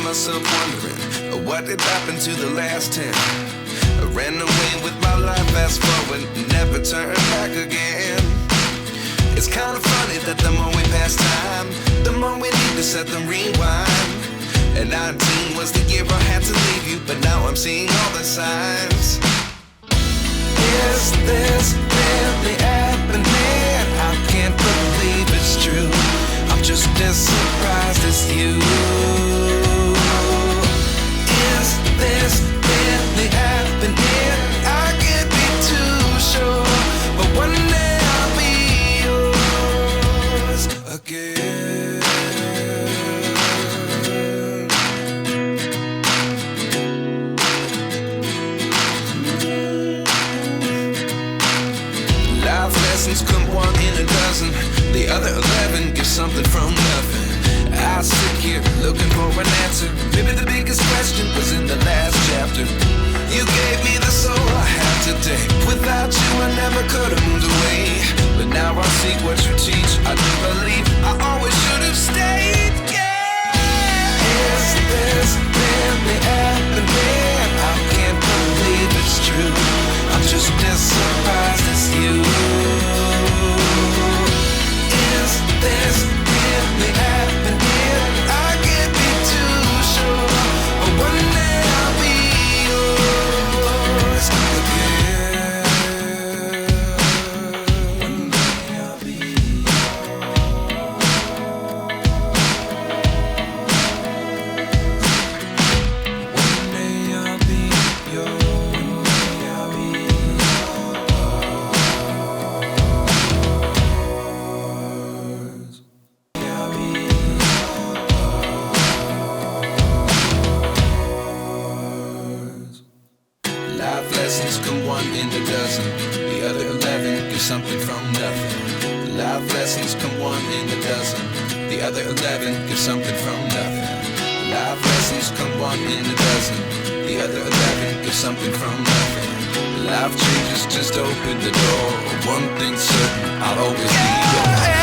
myself wondering what did happen to the last 10. I ran away with my life, fast forward, never turn back again. It's kind of funny that the more we pass time, the more we need to set the rewind. And 19 was the year I had to leave you, but now I'm seeing all the signs. Is this really happening? I can't believe it's true. I'm just as surprised as you. Is this really happening? I can't be too sure, but one day I'll be yours again. Life lessons come one in a dozen. The other 11 give something from nothing. I sit here looking for an answer. Maybe the biggest question was in the last chapter. You gave me the soul I have today. Without you I never could have moved away. But now I see what you teach. I do believe I always should have stayed. Yeah. Is this really happening? I can't believe it's true. I'm just as surprised as you. Is this really happening? I can't be too sure, but one day I'll be yours again. One day I'll be yours. One day I'll be yours. Life lessons come one in a dozen. The other 11 give something from nothing. Life lessons come one in a dozen. The other 11 give something from nothing. Life lessons come one in a dozen. The other 11 give something from nothing. Life changes just open the door. One thing's certain, I'll always be yours.